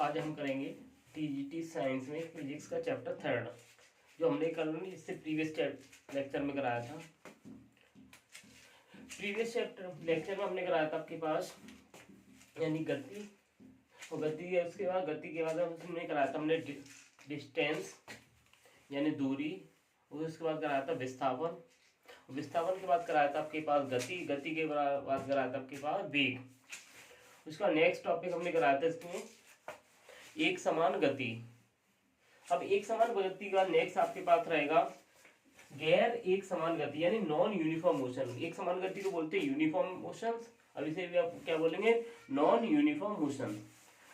आज हम करेंगे टीजीटी साइंस में फिजिक्स का चैप्टर 3 जो हमने कल इससे प्रीवियस लेक्चर में कराया था। प्रीवियस चैप्टर लेक्चर में हमने कराया था आपके पास यानी गति, और गति के उसके बाद हमने कराया था हमने डिस्टेंस यानी दूरी, उसके बाद कराया था विस्थापन, विस्थापन के बाद कराया था आपके पास गति, गति के बाद कराया था आपके पास वेग। उसका नेक्स्ट टॉपिक हमने कराया था इसमें एक समान गति। अब एक समान गति का नेक्स्ट आपके पास रहेगा गैर एक समान गति यानी नॉन यूनिफॉर्म मोशन। एक समान गति को बोलते हैं यूनिफॉर्म मोशन, अब इसे भी आप क्या बोलेंगे, नॉन यूनिफॉर्म मोशन।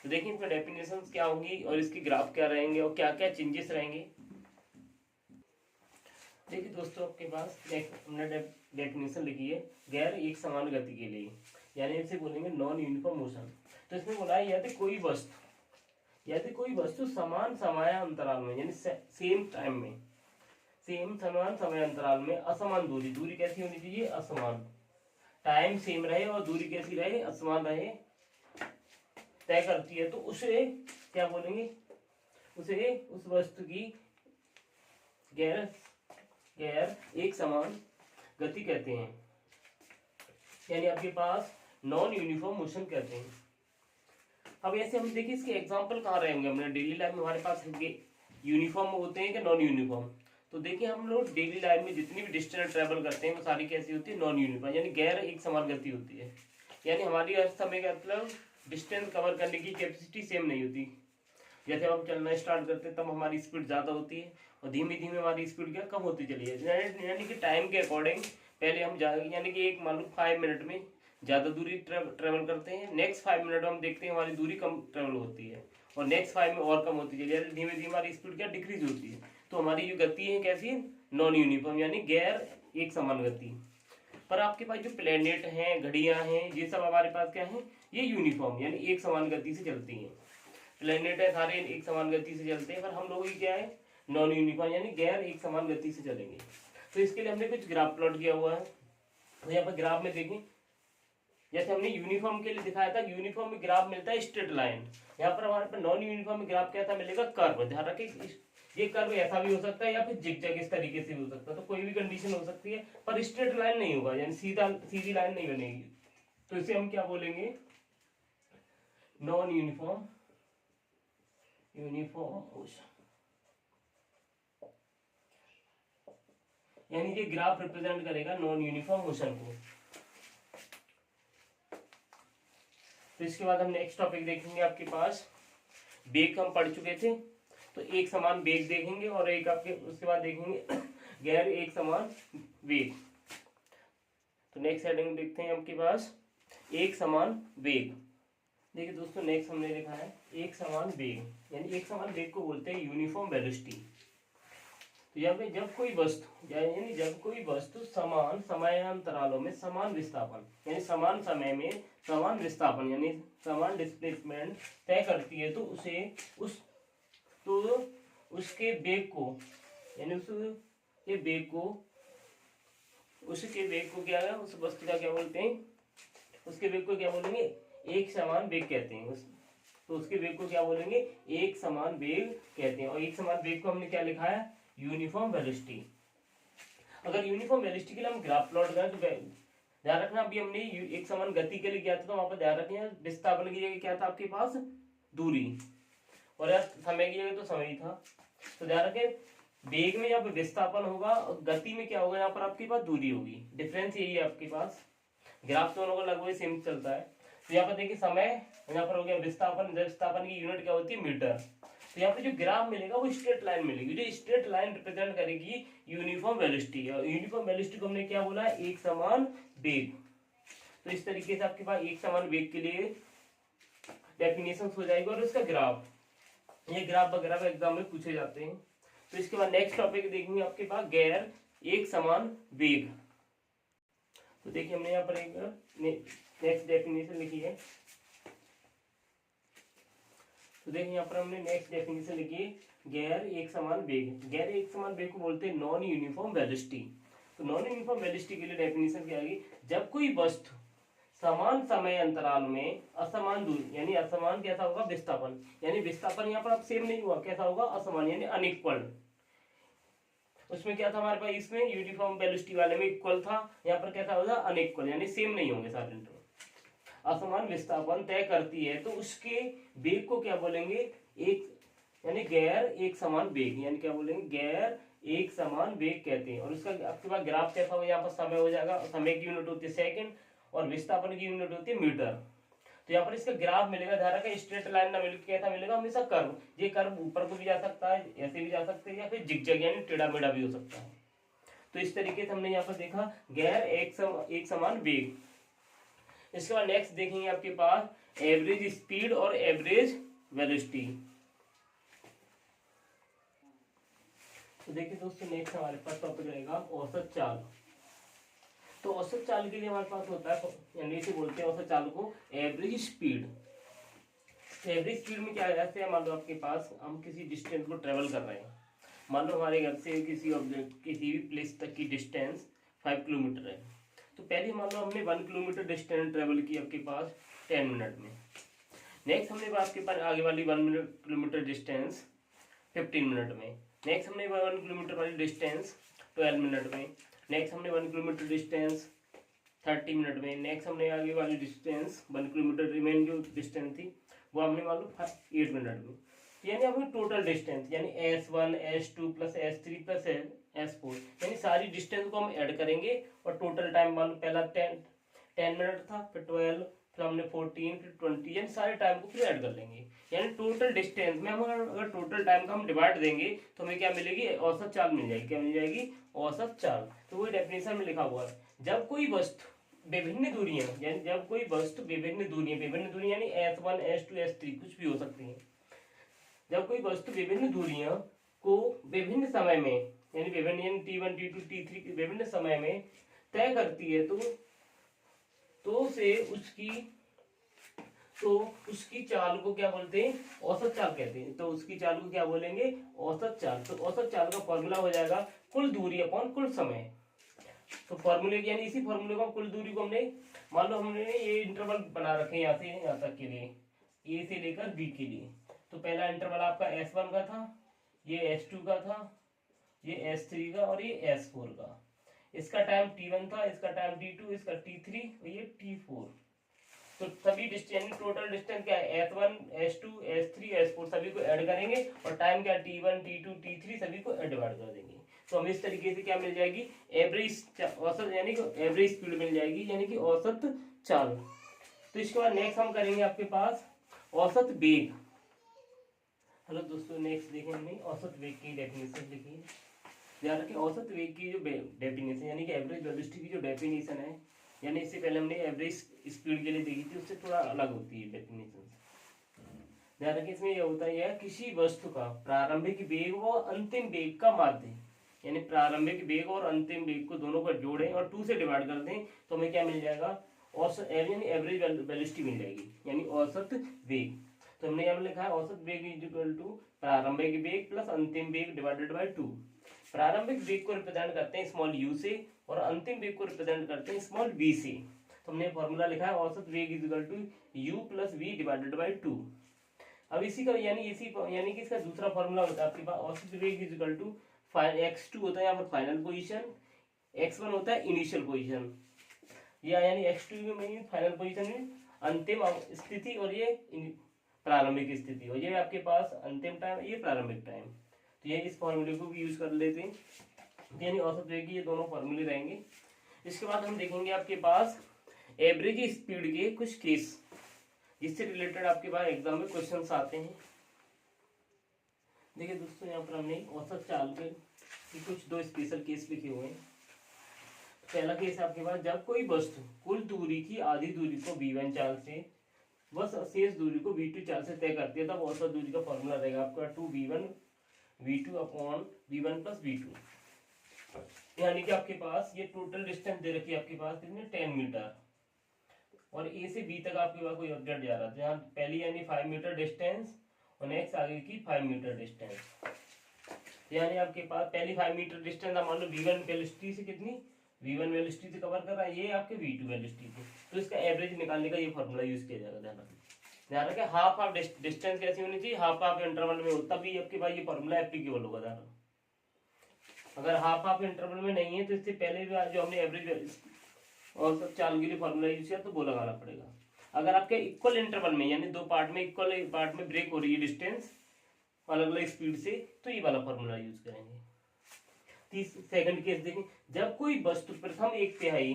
तो देखिए इसमें डेफिनेशंस क्या होंगी और इसके ग्राफ क्या रहेंगे और क्या क्या चेंजेस रहेंगे। देखिए दोस्तों आपके पास हमने डेफिनेशन लिखी है गैर एक समान गति के लिए, यानी इसे बोलेंगे नॉन यूनिफॉर्म मोशन। तो इसमें बोला है यदि कोई वस्तु समान समयांतराल में यानी सेम टाइम में, सेम समान समय अंतराल में असमान दूरी, दूरी कैसी होनी चाहिए, असमान, टाइम सेम रहे और दूरी कैसी रहे, असमान रहे, तय करती है, तो उसे क्या बोलेंगे, उसे उस वस्तु की गैर एक समान गति कहते हैं, यानी आपके पास नॉन यूनिफॉर्म मोशन कहते हैं। अब ऐसे हम देखिए इसके एग्जांपल कहाँ रहेंगे, हमने डेली लाइफ में हमारे पास यूनिफॉर्म होते हैं कि नॉन यूनिफॉर्म। तो देखिए हम लोग डेली लाइफ में जितनी भी डिस्टेंस ट्रेवल करते हैं वो सारी कैसी होती है, नॉन यूनिफॉर्म, यानी गैर एक समान गति होती है। यानी हमारी हर समय का मतलब डिस्टेंस कवर करने की कैपेसिटी सेम नहीं होती। जैसे हम चलना स्टार्ट करते हैं तब हमारी स्पीड ज़्यादा होती है और धीमे धीमे हमारी स्पीड क्या कम होती चली जाती है, यानी कि टाइम के अकॉर्डिंग पहले हम यानी कि एक मान लो 5 मिनट में ज़्यादा दूरी ट्रेवल करते हैं, नेक्स्ट 5 मिनट में हम देखते हैं हमारी दूरी कम ट्रेवल होती है और नेक्स्ट 5 में और कम होती चली जाती है, धीमे धीमे हमारी स्पीड क्या डिक्रीज होती है। तो हमारी जो गति है कैसी है, नॉन यूनिफॉर्म यानी गैर एक समान गति। पर आपके पास जो प्लेनेट हैं, घड़ियां हैं, ये सब हमारे पास क्या है, ये यूनिफॉर्म यानी एक समान गति से चलती हैं। प्लेनेट है सारे एक समान गति से चलते हैं, पर हम लोग क्या है, नॉन यूनिफॉर्म यानी गैर एक समान गति से चलेंगे। तो इसके लिए हमने कुछ ग्राफ प्लॉट किया हुआ है। तो यहाँ पर ग्राफ में देखें, जैसे हमने यूनिफॉर्म के लिए दिखाया था, यूनिफॉर्म में ग्राफ मिलता है स्ट्रेट लाइन, यहाँ पर हमारे पास नॉन यूनिफॉर्म में ग्राफ क्या था, मिलेगा कर्व। ध्यान रखें ये कर्व ऐसा भी हो सकता है या फिर जिगजैग इस तरीके से भी हो सकता है, तो कोई भी कंडीशन हो सकती है, पर स्ट्रेट लाइन नहीं होगा, यानी सीधी लाइन नहीं बनेगी। तो इसे हम क्या बोलेंगे, नॉन यूनिफॉर्म मोशन, यानी ये ग्राफ रिप्रेजेंट करेगा नॉन यूनिफॉर्म मोशन को। तो इसके बाद हम नेक्स्ट टॉपिक देखेंगे आपके पास वेग, हम पढ़ चुके थे, तो एक समान वेग देखेंगे और एक आपके उसके बाद देखेंगे गैर एक समान वेग। तो नेक्स्ट हेडिंग देखते हैं आपके पास एक समान वेग। देखिए दोस्तों नेक्स्ट हमने लिखा है एक समान वेग, यानी एक समान वेग को बोलते हैं यूनिफॉर्म वेलोसिटी। तो यहाँ पे जब कोई वस्तु समान समयांतरालों में समान विस्थापन यानी समान समय में समान विस्थापन यानी समान डिस्प्लेसमेंट तय करती है, तो उसके वेग को यानी उसके वेग को क्या है, उस वस्तु का क्या बोलते हैं, उसके वेग को क्या बोलेंगे, एक समान वेग कहते हैं। तो उसके वेग को क्या बोलेंगे, एक समान वेग कहते हैं। और एक समान वेग को हमने क्या लिखा है, यूनिफॉर्म वेलोसिटी। अगर यूनिफॉर्म वेलोसिटी के लिए हम ग्राफ प्लॉट करें तो ध्यान रखना, अभी हमने एक समान गति के लिए किया था, तो वहां पर ध्यान रखना विस्थापन की जगह क्या था आपके पास, दूरी, और यार समय की जगह तो समय ही था। तो ध्यान रखें वेग में यहाँ पर विस्थापन होगा और गति में क्या होगा, यहाँ पर आपके पास दूरी होगी। डिफरेंस यही है आपके पास, ग्राफ दोनों का लगभग सेम चलता है। तो यहाँ पर देखिए समय, यहाँ पर हो गया विस्थापन, विस्थापन की यूनिट क्या होती है, मीटर। तो यहाँ पे जो ग्राफ मिलेगा वो स्ट्रेट लाइन मिलेगी, जो स्ट्रेट लाइन रिप्रेजेंट करेगी यूनिफॉर्म वेलोसिटी। और यूनिफॉर्म वेलोसिटी को हमने क्या बोला, एक समान वेग। तो इस तरीके से आपके पास एक समान वेग के लिए डेफिनेशन हो जाएगी और इसका ग्राफ, ये ग्राफ वगैरह एग्जाम में पूछे जाते हैं। तो इसके बाद नेक्स्ट टॉपिक देखेंगे आपके पास गैर एक समान वेग। तो देखिए हमने यहाँ पर एक नेक्स्ट डेफिनेशन लिखी है। तो देखिए यहाँ पर हमने नेक्स्ट डेफिनेशन लिखी है गैर एक समान वेग। गैर एक समान वेग को बोलते हैं नॉन यूनिफॉर्म वेलोसिटी। तो नॉन यूनिफॉर्म वेलोसिटी के लिए डेफिनेशन क्या आएगी, जब कोई वस्तु समान समय अंतराल में असमान दूरी, यानी असमान कैसा होगा, विस्थापन, यानी विस्थापन यहाँ पर अब सेम नहीं हुआ, कैसा होगा, असमान यानी अनइक्वल। उसमें क्या था हमारे पास, इसमें यूनिफॉर्म वेलोसिटी वाले में इक्वल था, यहाँ पर कैसा होगा, अनइक्वल, यानी सेम नहीं होंगे सारे इंटरवल। असमान विस्थापन तय करती है तो उसके वेग को क्या बोलेंगे, एक, यानी गैर एक समान वेग, यानी क्या बोलेंगे, गैर एक समान वेग कहते हैं। और उसका आपके पास ग्राफ कैसा होगा, यहाँ पर समय हो जाएगा, समय की यूनिट होती है सेकंड और विस्थापन की यूनिट होती है मीटर। तो यहाँ पर इसका ग्राफ मिलेगा, धारा का स्ट्रेट लाइन ना मिलकर कैसा मिलेगा, हमेशा कर्व। ये कर्व ऊपर को भी जा सकता है, ऐसे भी जा सकते हैं, या फिर जिगजैग यानी टेढ़ा मेढ़ा भी हो सकता है। तो इस तरीके से हमने यहाँ पर देखा गैर एक समान वेग। इसके बाद नेक्स्ट देखेंगे आपके पास एवरेज स्पीड और एवरेज वेलोसिटी। तो देखिए दोस्तों, नेक्स्ट हमारे पास टॉपिक रहेगा औसत चाल। तो औसत चाल के लिए हमारे पास होता है, यानी इसे बोलते हैं औसत चाल को एवरेज स्पीड। एवरेज स्पीड में क्या है, ऐसे मान लो आपके पास हम किसी डिस्टेंस को ट्रेवल कर रहे हैं, मान लो हमारे घर से किसी ऑब्जेक्ट किसी भी प्लेस तक की डिस्टेंस 5 किलोमीटर है। तो पहले मान लो हमने 1 किलोमीटर डिस्टेंस ट्रेवल की आपके पास 10 मिनट में। नेक्स्ट हमने आपके पास आगे वाली 1 किलोमीटर डिस्टेंस 15 मिनट में। नेक्स्ट हमने 1 किलोमीटर वाली डिस्टेंस 12 मिनट में। नेक्स्ट हमने 1 किलोमीटर डिस्टेंस 30 मिनट में। नेक्स्ट हमने आगे वाली डिस्टेंस 1 किलोमीटर रिमेन जो डिस्टेंस थी वो हमने मान लो 8 मिनट में। यानी अपनी टोटल डिस्टेंस यानी S1 S2 plus S3 plus S4 यानी सारी डिस्टेंस को हम ऐड करेंगे और टोटल टाइम मान लो पहला 10 मिनट था, फिर 12, फिर हमने 14, फिर 20, यानी सारे टाइम को फिर ऐड कर लेंगे। यानी टोटल डिस्टेंस में हम अगर टोटल टाइम का हम डिवाइड देंगे तो हमें क्या मिलेगी, औसत चाल मिल जाएगी। क्या मिल जाएगी, औसत चाल। तो वही डेफिनेशन में लिखा हुआ है, जब कोई वस्तु विभिन्न दूरियां, यानी जब कोई वस्तु विभिन्न दूरियां यानी S1 S2 S3 कुछ भी हो सकती है। जब कोई वस्तु विभिन्न दूरियां को विभिन्न समय में यानी विभिन्न यानी T1 T2 T3 विभिन्न समय में तय करती है तो उसकी चाल को क्या बोलते हैं, औसत चाल कहते हैं। तो उसकी चाल को क्या बोलेंगे, औसत चाल। तो औसत चाल का फॉर्मूला हो जाएगा कुल दूरी अपॉन कुल समय। तो फॉर्मूले यानी इसी फॉर्मूले को कुल दूरी को हमने मान लो हमने ये इंटरवल बना रखे हैं यहाँ से यहाँ तक के लिए, ए से लेकर बी के लिए। तो पहला इंटरवल आपका S1 का था, ये S2 का था, ये S3 का और ये S4 का। इसका टाइम T1 था, इसका टाइम T2, इसका T3 और ये T4। तो सभी डिस्टेंस टोटल डिस्टेंस क्या है, S1 S2 S3 S4 सभी को ऐड करेंगे और टाइम क्या T1 T2 T3 सभी को डिवाइड कर देंगे। तो हमें इस तरीके से क्या मिल जाएगी, एवरेज औसत यानी कि एवरेज स्पीड मिल जाएगी, यानी कि औसत चाल। तो इसके बाद नेक्स्ट हम करेंगे आपके पास औसत वेग। हेलो दोस्तों, नेक्स्ट देखें हमने औसत वेग की डेफिनेशन लिखी। ध्यान रखें, औसत वेग की जो डेफिनेशन यानी कि एवरेज वेलोसिटी की जो डेफिनेशन है, यानी इससे पहले हमने एवरेज स्पीड के लिए देखी थी, उससे थोड़ा अलग होती है डेफिनेशन। ध्यान रखें, इसमें यह होता है किसी वस्तु का प्रारंभिक वेग और अंतिम वेग का माध्य, यानी प्रारंभिक वेग और अंतिम वेग को दोनों को जोड़ें और 2 से डिवाइड कर दें तो हमें क्या मिल जाएगा, औसत यानी एवरेज वेलोसिटी मिल जाएगी, यानी औसत वेग। तो हमने यहाँ लिखा है औसत वेग इज इक्वल टू प्रारंभिक वेग प्लस अंतिम वेग डिवाइडेड बाय 2। प्रारंभिक वेग को रिप्रेजेंट करते हैं स्मॉल u से और अंतिम वेग को रिप्रेजेंट करते हैं स्मॉल v से। तो हमने फॉर्मूला लिखा है औसत वेग is equal to u plus v divided by 2। अब इसी का यानी कि इसका दूसरा फॉर्मूला होता है आपके पास औसत वेग इज इक्वल टू x2 होता है यहाँ पर फाइनल पोजीशन, x1 होता है इनिशियल पोजीशन, यानी x2 में फाइनल पोजीशन में अंतिम स्थिति और ये प्रारंभिक स्थिति, और ये आपके पास अंतिम टाइम, ये प्रारंभिक टाइम। तो ये इस फॉर्मूले को भी यूज कर लेते हैं, यानी औसत वेग की ये दोनों फॉर्मूले रहेंगे। इसके बाद हम देखेंगे आपके पास एवरेज स्पीड के कुछ केस, जिससे रिलेटेड आपके पास एग्जाम में क्वेश्चंस आते हैं। देखिए दोस्तों, यहाँ पर हमने औसत चाल के कुछ 2 स्पेशल केस लिखे हुए हैं। पहला केस आपके पास, जब कोई वस्तु कुल दूरी की आधी दूरी को v1 चाल से बस शेष दूरी को v2 चाल से तय करती है, तब औसत दूरी का फॉर्मूला रहेगा आपका 2v1 v2 upon v1 plus v2। यानी कि आपके पास ये टोटल डिस्टेंस दे रखी है आपके पास कितने 10 मीटर, और ए से बी तक आपके पास कोई ऑब्जेक्ट जा रहा है, जहाँ पहली यानी 5 मीटर डिस्टेंस और नेक्स्ट आगे की 5 मीटर डिस्टेंस। यानी आपके पास पहली 5 मीटर डिस्टेंस मान लो v1 वेलोसिटी से कितनी V1 वेलोसिटी से कवर कर रहा है, ये आपके V2 वेलोसिटी से। तो इसका एवरेज निकालने का ये फॉर्मूला यूज किया जाएगा। ध्यान रखें हाफ हाफ डिस्टेंस कैसी होनी चाहिए, हाफ हाफ इंटरवल में हो, तभी आपके पास ये फॉर्मूला एप्लीकेबल होगा। ध्यान अगर हाफ हाफ इंटरवल में नहीं है तो इससे पहले भी जो हमने एवरेज और सब चाल के लिए फॉर्मूला यूज किया तो वो लगाना पड़ेगा। अगर आपके इक्वल इंटरवल में यानी दो पार्ट में इक्वल पार्ट में ब्रेक हो रही है डिस्टेंस अलग अलग स्पीड से, तो ये वाला फॉर्मूला यूज करेंगे। सेकंड केस देखें, जब कोई वस्तु प्रथम एक तिहाई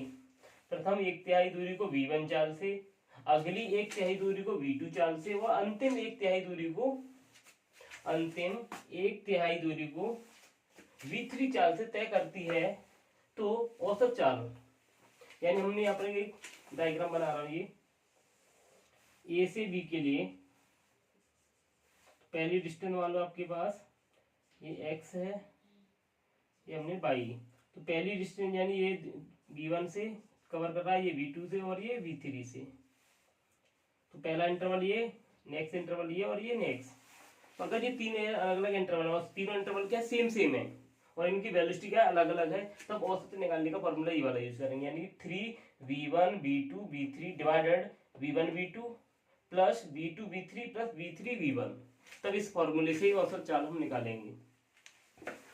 दूरी को v1 चाल से, अगली एक तिहाई दूरी को v2 चाल से व अंतिम एक तिहाई दूरी को v3 चाल से तय करती है, तो औसत चाल, यानी हमने यहाँ पर एक डायग्राम बना रहा हूं, ये ए से बी के लिए पहली डिस्टेंस मान लो आपके पास ये x है, ये हमने y, तो पहली डिस्टेंस यानी ये v1 से कवर कर रहा है, ये v2 से और ये v3 से। तो पहला इंटरवल ये, नेक्स्ट इंटरवल ये और ये नेक्स्ट। तो अगर ये तीन अलग अलग इंटरवल है, तीनों इंटरवल क्या सेम है और इनकी वेलोसिटी क्या अलग अलग है, तब औसत निकालने का फॉर्मूला ये वाला यूज करेंगे, यानी 3v1 v2 v3 divided v1 v2 plus v2 v3 plus v3 v1। तब इस फॉर्मूले से औसत चाल हम निकालेंगे।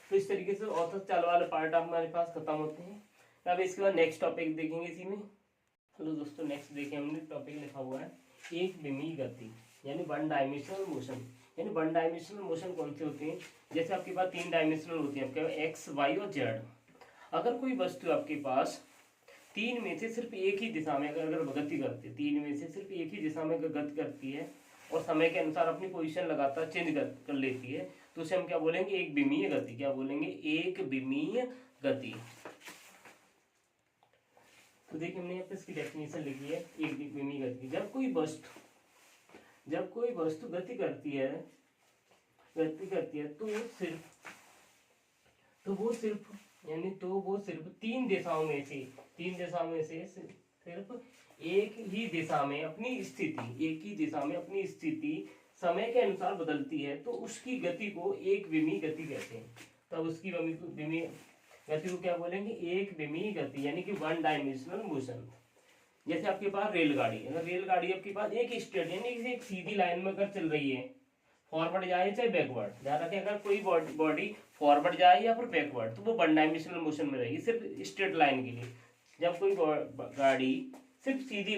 तो इस तरीके से औसत चाल वाले पार्ट हमारे पास खत्म होते हैं। अब इसके बाद नेक्स्ट टॉपिक देखेंगे इसी में। हेलो दोस्तों, नेक्स्ट देखिए हमने टॉपिक लिखा हुआ है एक विमीय गति यानी वन डायमेंशनल मोशन। यानी वन डायमेंशनल मोशन कौन से होते हैं, जैसे आपके पास तीन डायमेंशनल होती है, आपके एक्स वाई और जेड। अगर कोई वस्तु आपके पास तीन में से सिर्फ एक ही दिशा में अगर गति करती है, तीन में से सिर्फ एक ही दिशा में गति करती है और समय के अनुसार अपनी पोजीशन लगातार चेंज कर लेती है, तो उसे हम क्या बोलेंगे, एक विमीय गति। क्या बोलेंगे, एक विमीय गति। तो देखिए हमने यहाँ पे इसकी डेफिनेशन लिखी है एक विमीय गति। जब कोई वस्तु गति करती है तो वो सिर्फ तीन दिशाओं में से सिर्फ एक ही दिशा में अपनी स्थिति समय के अनुसार बदलती है, तो उसकी गति को एक विमीय गति कहते हैं। तब उसकी विमीय गति को क्या बोलेंगे, एक विमीय गति, यानी कि वन डायमेंशनल मोशन। जैसे आपके पास रेलगाड़ी, अगर रेलगाड़ी आपके पास एक स्ट्रेट यानी एक सीधी लाइन में अगर चल रही है, फॉरवर्ड जाए चाहे बैकवर्ड, ध्यान रखें अगर कोई बॉडी फॉरवर्ड जाए या फिर बैकवर्ड, तो वो वन डायमेंशनल मोशन में रहेगी सिर्फ स्ट्रेट लाइन के लिए। जब कोई गाड़ी सिर्फ सीधी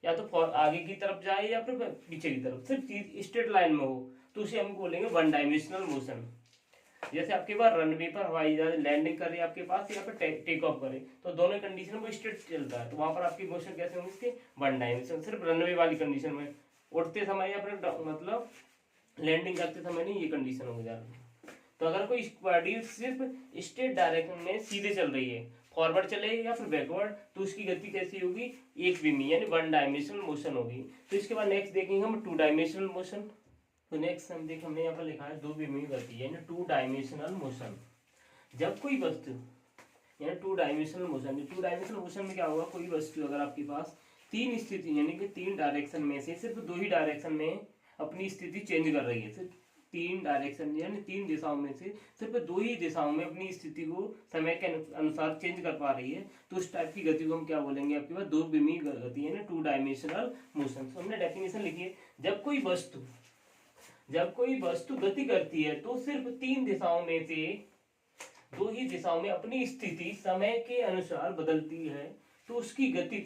या तो आगे की तरफ जाए या फिर पीछे की तरफ सिर्फ स्ट्रेट लाइन में हो, तो उसे हम बोलेंगे वन डायमेंशनल मोशन। जैसे आपके पास रनवे पर हवाई जहाज लैंडिंग करे आपके पास या फिर टेक ऑफ करे, तो दोनों कंडीशन में स्ट्रेट चलता है, तो वहां पर आपकी मोशन कैसे होंगे, इसके वन डायमेंशन। सिर्फ रनवे वाली कंडीशन में उड़ते समय या फिर मतलब लैंडिंग करते समय नहीं, ये कंडीशन होगी ज्यादा। तो अगर कोई बॉडी सिर्फ स्ट्रेट डायरेक्शन में सीधे चल रही है, फॉरवर्ड चले या फिर बैकवर्ड, तो उसकी गति कैसी होगी, एक विमीय यानी वन डायमेंशनल मोशन होगी। तो इसके बाद नेक्स्ट देखेंगे हम टू डायमेंशनल मोशन। तो नेक्स्ट हम देखें, हमने यहाँ पर लिखा है दो विमीय गति यानी टू डायमेंशनल मोशन। जब कोई वस्तु यानी टू डायमेंशनल मोशन में क्या होगा, कोई वस्तु अगर आपके पास तीन स्थिति यानी कि तीन डायरेक्शन में से सिर्फ दो ही डायरेक्शन में अपनी स्थिति चेंज कर रही है, सिर्फ तीन डायरेक्शन यानी तीन दिशाओं में से सिर्फ दो ही दिशाओं में अपनी स्थिति को समय के अनुसार चेंज कर पा रही है, तो उस टाइप की गति को हम क्या बोलेंगे, आपके पास दो विमीय गति यानी टू डायमेंशनल मोशन। तो हमने डेफिनेशन लिखी है, जब कोई वस्तु गति करती है तो सिर्फ तीन दिशाओं में से दो ही दिशाओं में अपनी स्थिति समय के अनुसार बदलती है, तो उसकी गति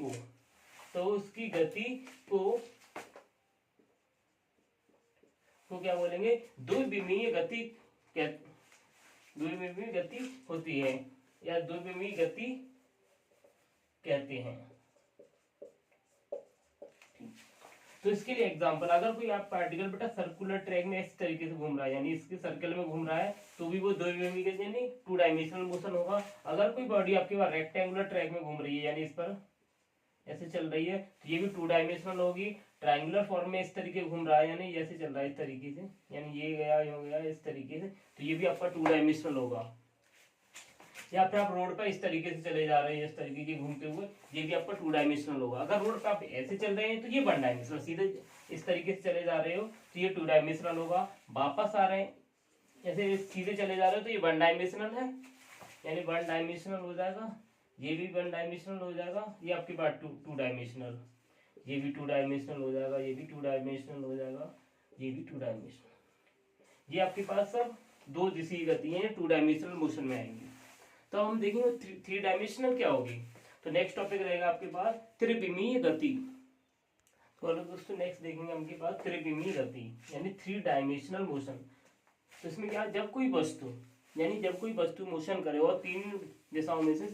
को क्या बोलेंगे, द्विविमीय गति होती है या द्विविमीय गति कहते हैं। तो इसके लिए एग्जांपल, अगर कोई आप पार्टिकल बेटा सर्कुलर ट्रैक में इस तरीके से घूम रहा है यानी इसके सर्कल में घूम रहा है, तो भी वो द्विविमीय गति यानी टू डायमेंशनल मोशन होगा। अगर कोई बॉडी आपके पास रेक्टेंगुलर ट्रैक में घूम रही है यानी इस पर ऐसे चल रही है, तो ये भी टू डायमेंशनल होगी। ट्रायंगुलर फॉर्म में इस तरीके घूम रहा है यानी ऐसे चल रहा है इस तरीके से, यानी ये गया हो गया इस तरीके से, तो ये भी आपका टू डायमेंशनल होगा। या फिर आप रोड पर इस तरीके से चले जा रहे हैं इस तरीके के घूमते हुए, ये भी आपका टू डायमेंशनल होगा। अगर रोड पर आप ऐसे चल रहे हैं तो ये वन डायमेंशनल, सीधे इस तरीके से चले जा रहे हो तो ये टू डायमेंशनल होगा। वापस आ रहे हैं ऐसे सीधे चले जा रहे हो तो ये वन डायमेंशनल है यानी वन डायमेंशनल हो जाएगा। ये भी वन डायमेंशनल हो जाएगा, ये आपके पास टू डायमेंशनल, ये भी टू डायमेंशनल हो जाएगा, ये भी टू डायमेंशनल हो जाएगा, ये भी टू डायमेंशनल। ये आपके पास सब दो दिशी गति है, टू डायमेंशनल मोशन में आएंगी। तो हम देखेंगे थ्री डायमेंशनल क्या होगी। तो नेक्स्ट टॉपिक रहेगा आपके पास त्रिविमीय गति। तो दोस्तों नेक्स्ट देखेंगे आपके पास त्रिविमीय गति यानी थ्री डायमेंशनल मोशन। तो इसमें क्या, जब कोई वस्तु मोशन करे और तीन दिशाओं में से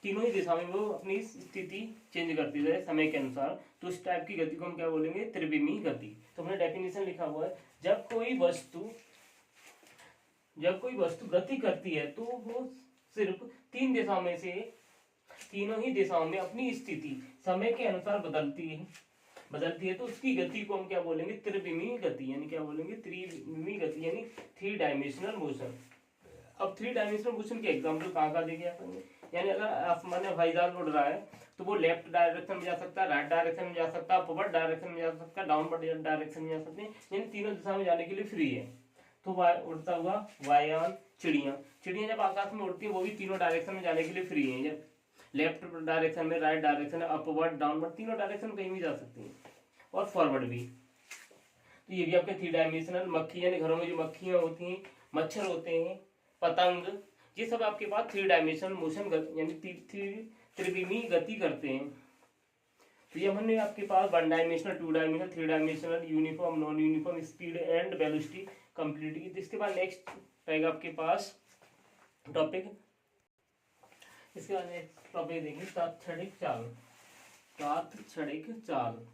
तीनों ही दिशा में वो अपनी स्थिति चेंज करती रहे समय के अनुसार, तो उस टाइप की गति को हम क्या बोलेंगे, त्रिविमीय गति। तो हमने डेफिनेशन लिखा हुआ है, जब कोई वस्तु गति करती है तो वो सिर्फ तीनों ही दिशाओं में अपनी स्थिति समय के अनुसार बदलती है, तो उसकी गति को हम क्या बोलेंगे, त्रिविमीय गति। यानी क्या बोलेंगे, त्रिविमीय गति यानी थ्री डायमेंशनल मोशन। अब थ्री डायमेंशनल मोशन के एग्जांपल कहाँ देंगे अपन, यानी अगर आसमान में हवाई जहाज उड़ रहा है तो वो लेफ्ट डायरेक्शन में जा सकता है, राइट डायरेक्शन में जा सकता है, अपवर्ड डायरेक्शन में जा सकता है, डाउनवर्ड डायरेक्शन में जा सकते हैं, यानी तीनों दिशा में जाने के लिए फ्री है। तो उड़ता हुआ वायुयान, चिड़िया जब आकाश में उड़ती है वो भी तीनों डायरेक्शन में जाने के लिए फ्री है, जब लेफ्ट डायरेक्शन में, राइट डायरेक्शन में, अपवर्ड डाउनवर्ड तीनों डायरेक्शन कहीं भी जा सकती हैं, और फॉरवर्ड भी। तो ये भी आपके थ्री डायमेंशनल। मक्खी यानी घरों में जो मक्खियां होती हैं, मच्छर होते हैं, पतंग, ये सब आपके पास थ्री डायमेंशनल मोशन यानी त्रिविमीय गति करते हैं। तो ये हमने आपके पास one dimensional, two dimensional, three dimensional, uniform, non uniform, speed and velocity complete की। तो इसके बाद नेक्स्ट रहेगा आपके पास टॉपिक, इसके बाद नेक्स्ट टॉपिक देखेंगे तात्क्षणिक चाल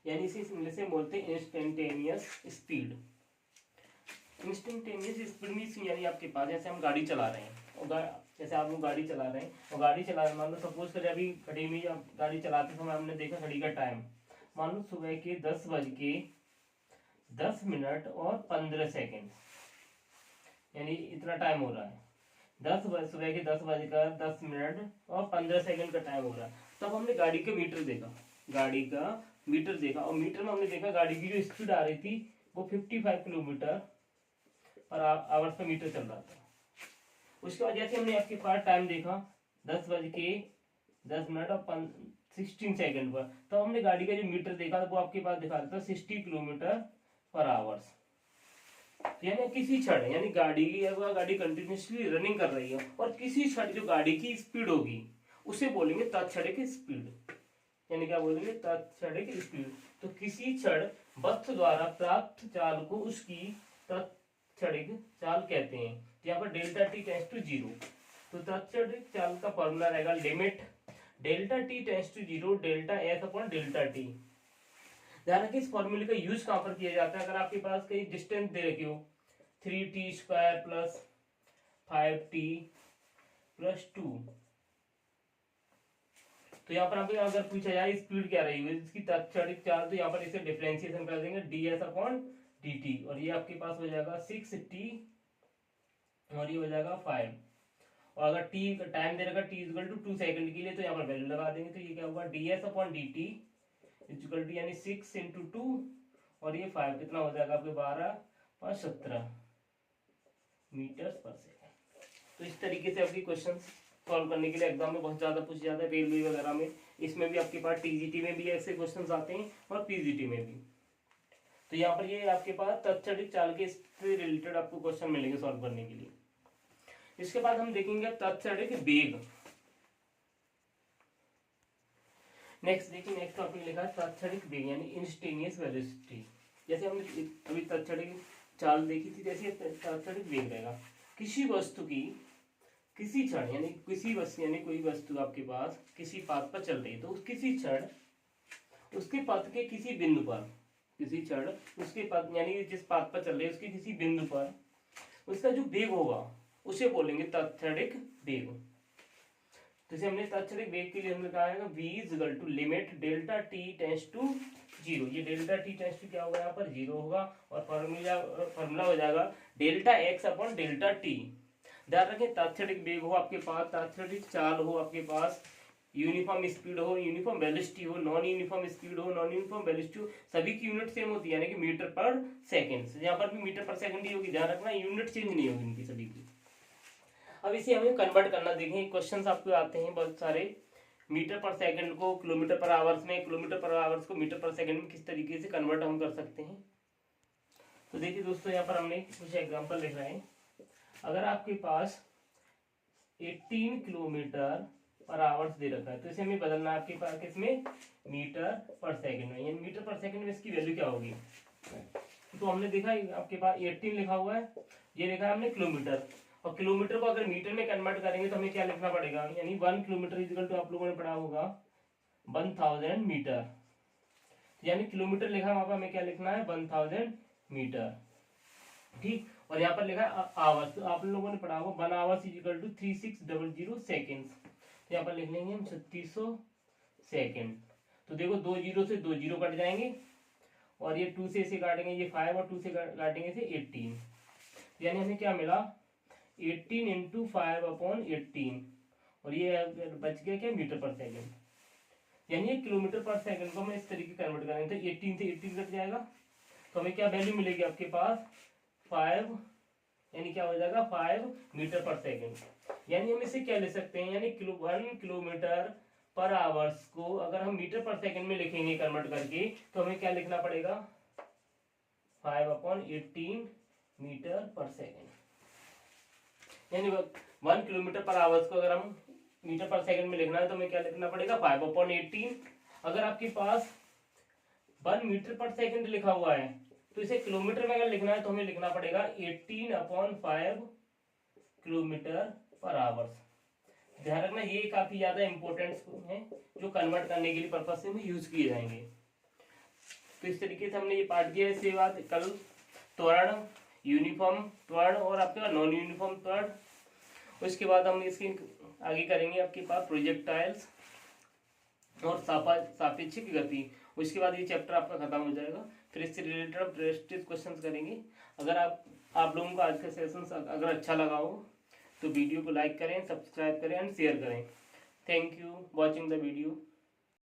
यानी इसे इंग्लिश में बोलते हैं instantaneous speed. Instantaneous speed means यानी आपके पास जैसे हम गाड़ी चला रहे हैं, और जैसे आप लोग गाड़ी चला रहे हैं और गाड़ी चला रहे हैं, मान लो सपोज करें अभी घड़ी में आप गाड़ी चलाते समय हमने देखा घड़ी का टाइम, मान लो सुबह के 10:10 और 15 यानी इतना टाइम हो रहा है, सुबह के 10:10 और 15 का टाइम हो रहा है। तब हमने गाड़ी का मीटर देखा और मीटर में हमने देखा गाड़ी की जो स्पीड आ रही थी वो 55 किलोमीटर पर आवर्स पे मीटर चल रहा था। उसके बाद जैसे हमने आपके पास टाइम देखा 10:10 और 16 पर, तो हमने गाड़ी का जो मीटर देखा वो आपके पास दिखा रहा था 60 किलोमीटर पर आवर्स। यानी किसी क्षण, यानी गाड़ी कंटिन्यूसली रनिंग कर रही है और किसी क्षण जो गाड़ी की स्पीड होगी उसे बोलेंगे तात्क्षणिक स्पीड। यानी क्या बोलेंगे, तात्क्षणिक स्पीड। तो किसी क्षण वस्तु द्वारा प्राप्त चाल को उसकी तात्क्षणिक चाल कहते हैं। यहाँ पर डेल्टा टी टेंड्स टू 0। तो तात्क्षणिक चाल का फॉर्मूला रहेगा limit delta T tends to 0 delta S upon delta T. ध्यान रखिए इस फॉर्मूले का यूज कहां पर किया जाता है, अगर आपके पास कहीं डिस्टेंस दे रखी हो 3t² प्लस 5t प्लस 2, तो यहाँ पर आपको अगर पूछा जाए स्पीड क्या रही है इसकी तात्क्षणिक चाल, तो यहाँ पर इसे डिफरेंशिएशन कर देंगे ds अपॉन dt, और ये आपके पास हो जाएगा 6t और ये हो जाएगा 5। और अगर t का टाइम दे रखा t इक्वल टू 2 सेकंड के लिए, तो यहाँ पर वैल्यू लगा देंगे, तो ये क्या होगा ds upon dt equal to यानी 6 × 2 और ये 5 कितना हो जाएगा आपके 12 और 17 मीटर पर सेकंड। तो इस तरीके से आपकी क्वेश्चन सॉल्व करने के लिए एग्जाम में बहुत ज्यादा पूछ जाता है, रेलवे वगैरह में, इसमें भी आपके पास टीजीटी में भी ऐसे क्वेश्चन आते हैं और पीजीटी में भी। तो यहाँ पर ये आपके पास तात्क्षणिक चाल के इससे रिलेटेड आपको क्वेश्चन मिलेंगे सॉल्व करने के लिए। इसके बाद हम देखेंगे तात्क्षणिक वेग। नेक्स्ट देखिए, नेक्स्ट टॉपिक लिखा है तात्क्षणिक वेग यानी इंस्टेंटेनियस वेलोसिटी। जैसे हमने अभी तात्क्षणिक चाल देखी थी, जैसे तात्क्षणिक वेग रहेगा किसी वस्तु की किसी क्षण, यानी कोई वस्तु आपके पास किसी पाथ पर चल रही है, तो उस किसी क्षण उसके पथ के किसी बिंदु पर, किसी क्षण उसके पथ यानी जिस पाथ पर चल रही है उसके किसी बिंदु पर उसका जो वेग होगा उसे बोलेंगे तात्क्षणिक वेग। जैसे हमने तात्क्षणिक वेग के लिए हमने कहा है v equal to limit delta t tends to 0। ये डेल्टा t टेंड्स टू क्या होगा, यहाँ पर 0 होगा, और फॉर्मूला हो जाएगा delta x upon delta t। ध्यान रखें तात्क्षणिक वेग हो आपके पास, तात्क्षणिक चाल हो आपके पास, यूनिफॉर्म स्पीड हो, यूनिफॉर्म वेलोसिटी हो, नॉन यूनिफॉर्म स्पीड हो, नॉन यूनिफॉर्म वेलोसिटी हो, सभी की यूनिट सेम होती है यानी कि मीटर पर सेकंड। यहाँ पर भी मीटर पर सेकंड ही होगी, ध्यान रखना यूनिट चेंज नहीं होगी इनकी सभी की। अब इसे हमें कन्वर्ट करना, देखें क्वेश्चंस आपको आते हैं बहुत सारे, मीटर पर सेकंड को किलोमीटर पर आवर्स में, किलोमीटर पर आवर्स को मीटर पर सेकंड में किस तरीके से कन्वर्ट हम कर सकते हैं। तो देखिए दोस्तों, यहाँ पर हमने कुछ एग्जांपल लिख रहे हैं। अगर आपके पास 18 किलोमीटर पर आवर्स दे रखा है, तो इसे हमें बदलना है आपके पास किसमें, मीटर पर सेकंड में। यानी मीटर पर सेकंड में इसकी वैल्यू क्या होगी। तो हमने देखा आपके पास 18 लिखा हुआ है, ये लिखा है हमने किलोमीटर, और किलोमीटर को अगर मीटर में कन्वर्ट करेंगे तो हमें क्या लिखना पड़ेगा, यानी 1 किलोमीटर इक्वल टू, आप लोगों ने पढ़ा होगा 1000 मीटर। यानी किलोमीटर लिखा वहां पर हमें क्या लिखना है, 1000 मीटर, ठीक। और यहाँ पर लिखा है आवर्स, तो आप लोगों ने पढ़ा होगा 1 आवर्स इक्वल टू 3600 सेकेंड्स। तो यहाँ पर लिख लेंगे हम 3600 सेकेंड। तो देखो 2 जीरो से 2 जीरो कट जाएंगे, और ये 2 से इसे काटेंगे, ये 5 और 2 से काटेंगे इसे 18। यानी हमें क्या मिला, 18 इंटू 5/18, और ये बच गया क्या, मीटर पर सेकंड। यानी किलोमीटर पर सेकंड को हम इस तरीके कन्वर्ट करेंगे तो 18 से 18 कट जाएगा, तो हमें क्या वैल्यू मिलेगी आपके पास 5, यानी क्या हो जाएगा 5 मीटर पर सेकंड। यानी हम इसे क्या ले सकते हैं, यानी 1 किलोमीटर पर आवर्स को अगर हम मीटर पर सेकंड में लिखेंगे कन्वर्ट करके, तो हमें क्या लिखना पड़ेगा 5/18 मीटर पर सेकंड। यानी 1 किलोमीटर पर आवर्स को अगर हम मीटर पर सेकंड में लिखना है तो हमें क्या लिखना पड़ेगा 5/18। अगर आपके पास 1 मीटर पर सेकंड लिखा हुआ है, तो इसे किलोमीटर में अगर लिखना है तो हमें लिखना पड़ेगा 18/5 किलोमीटर पर आवर्स। ध्यान रखना, ये काफी ज्यादा इंपॉर्टेंट है जो कन्वर्ट करने के लिए पर्पज से यूज किए जाएंगे। तो इस तरीके से हमने ये पार्ट किया। इसके बाद कल त्वरण, यूनिफॉर्म त्वरण और आपका नॉन यूनिफॉर्म त्वरण, उसके बाद हम इसकी आगे करेंगे आपके पास प्रोजेक्टाइल्स और सापेक्षिक गति। उसके बाद ये चैप्टर आपका खत्म हो जाएगा। फिर इससे रिलेटेड हम प्रेस्टिज क्वेश्चंस करेंगे। अगर आप लोगों को आज का सेशन अगर अच्छा लगा हो तो वीडियो को लाइक करें, सब्सक्राइब करें एंड शेयर करें। Thank you watching the video.